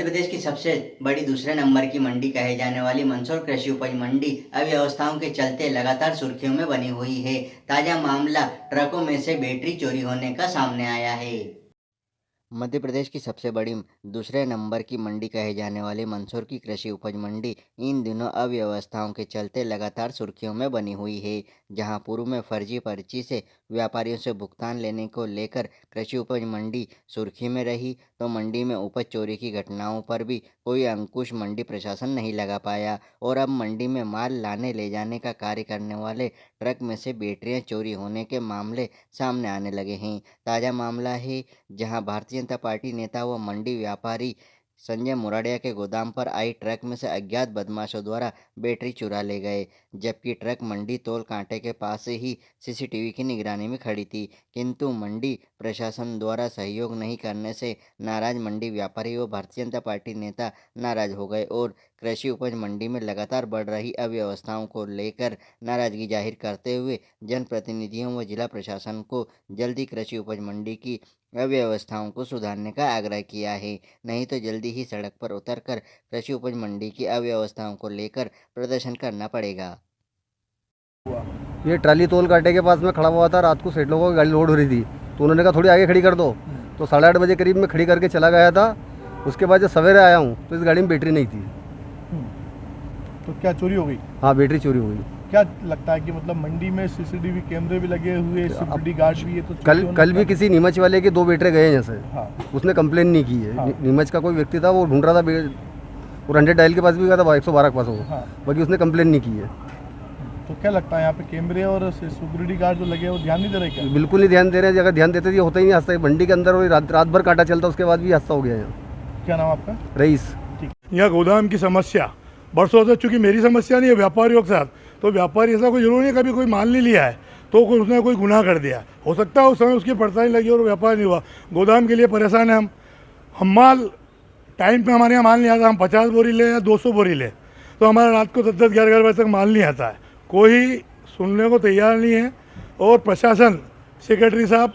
मध्य प्रदेश की सबसे बड़ी दूसरे नंबर की मंडी कहे जाने वाली मंदसौर कृषि उपज मंडी अव्यवस्थाओं के चलते लगातार सुर्खियों में बनी हुई है। ताजा मामला ट्रकों में से बैटरी चोरी होने का सामने आया है। मध्य प्रदेश की सबसे बड़ी दूसरे नंबर की मंडी कहे जाने वाली मंदसौर की कृषि उपज मंडी इन दिनों अव्यवस्थाओं के चलते लगातार सुर्खियों में बनी हुई है। जहां पूर्व में फर्जी पर्ची से व्यापारियों से भुगतान लेने को लेकर कृषि उपज मंडी सुर्खी में रही, तो मंडी में उपज चोरी की घटनाओं पर भी कोई अंकुश मंडी प्रशासन नहीं लगा पाया और अब मंडी में माल लाने ले जाने का कार्य करने वाले ट्रक में से बैटरियां चोरी होने के मामले सामने आने लगे हैं। ताज़ा मामला है जहां भारतीय जनता पार्टी नेता व मंडी व्यापारी संजय मुराडिया के गोदाम पर आई ट्रक में से अज्ञात बदमाशों द्वारा बैटरी चुरा ले गए, जबकि ट्रक मंडी तोल कांटे के पास से ही सीसीटीवी की निगरानी में खड़ी थी। किंतु मंडी प्रशासन द्वारा सहयोग नहीं करने से नाराज मंडी व्यापारी व भारतीय जनता पार्टी नेता नाराज हो गए और कृषि उपज मंडी में लगातार बढ़ रही अव्यवस्थाओं को लेकर नाराजगी जाहिर करते हुए जनप्रतिनिधियों व जिला प्रशासन को जल्दी कृषि उपज मंडी की अव्यवस्थाओं को सुधारने का आग्रह किया है, नहीं तो जल्दी ही सड़क पर उतरकर कृषि उपज मंडी की अव्यवस्थाओं को लेकर प्रदर्शन करना पड़ेगा। ये ट्राली तोल कांटे के पास में खड़ा हुआ था। रात को सेठ लोगों की गाड़ी लोड हो रही थी तो उन्होंने कहा थोड़ी आगे खड़ी कर दो, तो 8:30 बजे करीब में खड़ी करके चला गया था। उसके बाद जब सवेरे आया हूँ तो इस गाड़ी में बैटरी नहीं थी। तो क्या चोरी हो गई? हाँ, बैटरी चोरी हो गई। क्या लगता है कि मतलब मंडी में सीसीटीवी कैमरे भी लगे हुए, सिक्योरिटी गार्ड भी है, तो कल भी किसी नीमच वाले के 2 बैटरी गए हैं जैसे। हाँ। उसने कंप्लेन नहीं की है। हाँ। नीमच का कोई व्यक्ति था, वो ढूंढ रहा था और 100 डायल के पास भी गया था, 112 के पास हो। हाँ। बाकी उसने कंप्लेन नहीं की है। तो क्या लगता है यहाँ पे कैमरे और सिक्योरिटी गार्ड जो लगे हैं वो ध्यान नहीं दे रहे क्या? बिल्कुल नहीं ध्यान दे रहे हैं। अगर ध्यान देते तो ये होता ही नहीं। हादसा मंडी के अंदर रात भर कांटा चलता, उसके बाद भी हादसा हो गया यहाँ। क्या नाम आपका? रईस। यहाँ गोदाम की समस्या बरसों से, चूँकि मेरी समस्या नहीं है व्यापारियों के साथ, तो व्यापारी ऐसा कोई जरूरी नहीं, कभी कोई माल नहीं लिया है तो उसने कोई गुनाह कर दिया, हो सकता है उस समय उसकी पड़ताल लगी और व्यापार नहीं हुआ। गोदाम के लिए परेशान है हम माल टाइम पे हमारे यहाँ माल नहीं आता। हम 50 बोरी ले या 200 बोरी ले तो हमारा रात को 10-10, 11-11 बजे तक माल नहीं आता है। कोई सुनने को तैयार नहीं है। और प्रशासन, सेक्रेटरी साहब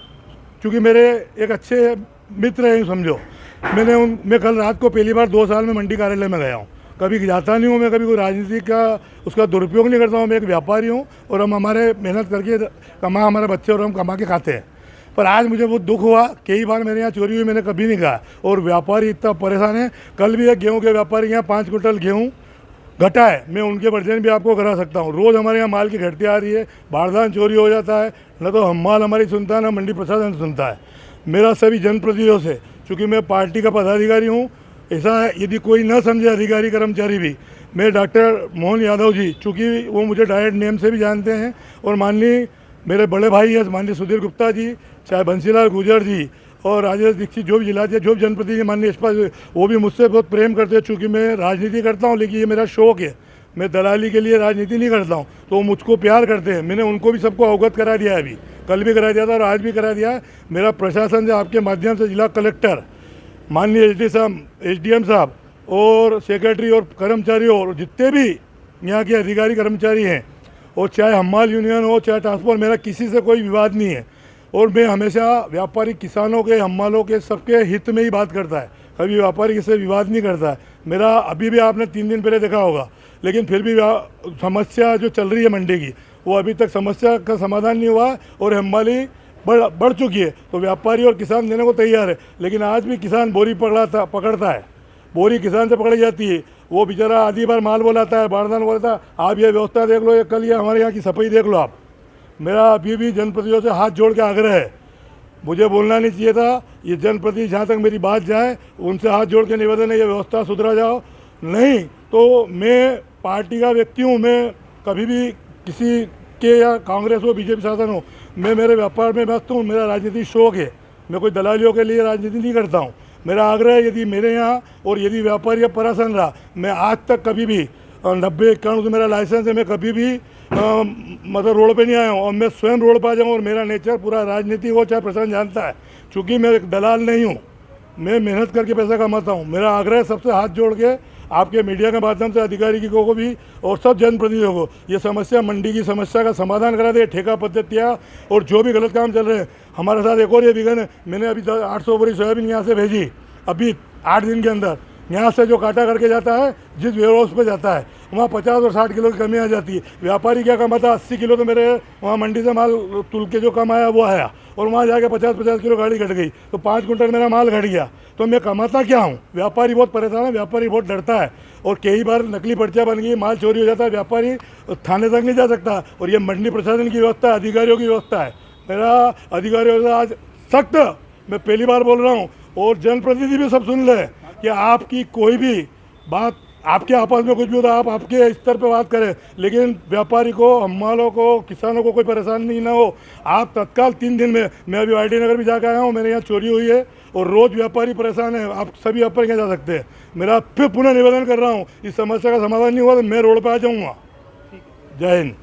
चूँकि मेरे एक अच्छे मित्र हैं समझो, मैं कल रात को पहली बार 2 साल में मंडी कार्यालय में गया हूँ। कभी जाता नहीं हूँ मैं, कभी कोई राजनीति का उसका दुरुपयोग नहीं करता हूँ। मैं एक व्यापारी हूँ और हम हमारे मेहनत करके हमारे बच्चे और हम कमा के खाते हैं। पर आज मुझे बहुत दुख हुआ। कई बार मेरे यहाँ चोरी हुई, मैंने कभी नहीं कहा, और व्यापारी इतना परेशान है। कल भी एक गेहूँ के व्यापारी यहाँ 5 क्विंटल गेहूँ घटा है, मैं उनके वर्जन भी आपको करा सकता हूँ। रोज़ हमारे यहाँ माल की घटती आ रही है, बारदान चोरी हो जाता है, न तो हम माल हमारी सुनता है, न मंडी प्रशासन सुनता है। मेरा सभी जनप्रतिनिधियों से, चूँकि मैं पार्टी का पदाधिकारी हूँ, ऐसा है यदि कोई न समझे अधिकारी कर्मचारी भी, मैं डॉक्टर मोहन यादव जी, चूँकि वो मुझे डायरेक्ट नेम से भी जानते हैं, और माननीय मेरे बड़े भाई है माननीय सुधीर गुप्ता जी, चाहे बंसीलाल गुर्जर जी और राजेश दीक्षित, जो भी जिला जो भी जनप्रतिनिधि माननीय यशपाल, वो भी मुझसे बहुत प्रेम करते हैं। चूँकि मैं राजनीति करता हूँ लेकिन ये मेरा शौक़ है, मैं दलाली के लिए राजनीति नहीं करता हूँ, तो वो मुझको प्यार करते हैं। मैंने उनको भी सबको अवगत करा दिया है, अभी कल भी करा दिया था और आज भी करा दिया है। मेरा प्रशासन से आपके माध्यम से जिला कलेक्टर, माननीय SDM साहब और सेक्रेटरी और कर्मचारी और जितने भी यहाँ के अधिकारी कर्मचारी हैं, और चाहे हमाल यूनियन हो चाहे ट्रांसपोर्ट, मेरा किसी से कोई विवाद नहीं है। और मैं हमेशा व्यापारी किसानों के, हमालों के, सबके हित में ही बात करता है, कभी व्यापारी किसी से विवाद नहीं करता है। मेरा अभी भी आपने 3 दिन पहले देखा होगा, लेकिन फिर भी समस्या जो चल रही है मंडी की, वो अभी तक समस्या का समाधान नहीं हुआ और हमाली बढ़ चुकी है। तो व्यापारी और किसान देने को तैयार है, लेकिन आज भी किसान बोरी पकड़ता है, बोरी किसान से पकड़ी जाती है। वो बेचारा आधी बार माल बोलाता है, बारदान बोलाता है। आप ये व्यवस्था देख लो, ये कल ये हमारे यहाँ की सफाई देख लो आप। मेरा अभी भी जनप्रतिनिधियों से हाथ जोड़ के आग्रह है, मुझे बोलना नहीं चाहिए था, ये जनप्रतिनिधि जहाँ तक मेरी बात जाए उनसे हाथ जोड़ के निवेदन है, ये व्यवस्था सुधरा जाओ। नहीं तो मैं पार्टी का व्यक्ति हूँ, मैं कभी भी किसी के या कांग्रेस हो BJP शासन हो, मैं मेरे व्यापार में व्यस्त हूँ। मेरा राजनीतिक शौक है, मैं कोई दलालियों के लिए राजनीति नहीं करता हूँ। मेरा आग्रह है, यदि मेरे यहाँ और यदि व्यापारी या परेशान रहा, मैं आज तक कभी भी 90-91 से मेरा लाइसेंस है, मैं कभी भी मतलब रोड पे नहीं आया हूँ, और मैं स्वयं रोड पर आ जाऊँ। और मेरा नेचर पूरा राजनीति हो, चाहे प्रशासन जानता है, चूँकि मैं एक दलाल नहीं हूँ, मैं मेहनत करके पैसा कमाता हूँ। मेरा आग्रह सबसे हाथ जोड़ के आपके मीडिया के माध्यम से अधिकारी को भी और सब जनप्रतिनिधियों को, ये समस्या, मंडी की समस्या का समाधान करा दे। ठेका पद्धतियाँ और जो भी गलत काम चल रहे हैं, हमारे साथ एक और ये विघन है। मैंने अभी 800 बोरी सोयाबीन यहाँ से भेजी अभी 8 दिन के अंदर, यहाँ से जो काटा करके जाता है जिस वेयर हाउस पे जाता है वहाँ 50 और 60 किलो की कमी आ जाती है। व्यापारी क्या कमाता 80 किलो, तो मेरे वहाँ मंडी से माल तुल के जो कम आया वो आया, और वहाँ जाके 50-50 किलो गाड़ी घट गई, तो 5 कुंटल मेरा माल घट गया, तो मैं कमाता क्या हूँ। व्यापारी बहुत परेशान है, व्यापारी बहुत डरता है, और कई बार नकली पर्चियाँ बन गई, माल चोरी हो जाता है, व्यापारी थाने तक नहीं जा सकता। और ये मंडी प्रशासन की व्यवस्था है, अधिकारियों की व्यवस्था है। मेरा अधिकारियों से आज सख्त, मैं पहली बार बोल रहा हूँ, और जनप्रतिनिधि भी सब सुन ले कि आपकी कोई भी बात, आपके आपस में कुछ भी होता है आप आपके स्तर पे बात करें, लेकिन व्यापारी को, हमालों को, किसानों को कोई परेशानी ना हो। आप तत्काल 3 दिन में, मैं अभी वाईटी नगर भी जाकर आया हूँ, मेरे यहाँ चोरी हुई है और रोज़ व्यापारी परेशान है, आप सभी अपर क्या जा सकते हैं। मेरा फिर पुनः निवेदन कर रहा हूँ, इस समस्या का समाधान नहीं हुआ तो मैं रोड पर आ जाऊँगा। जय हिंद।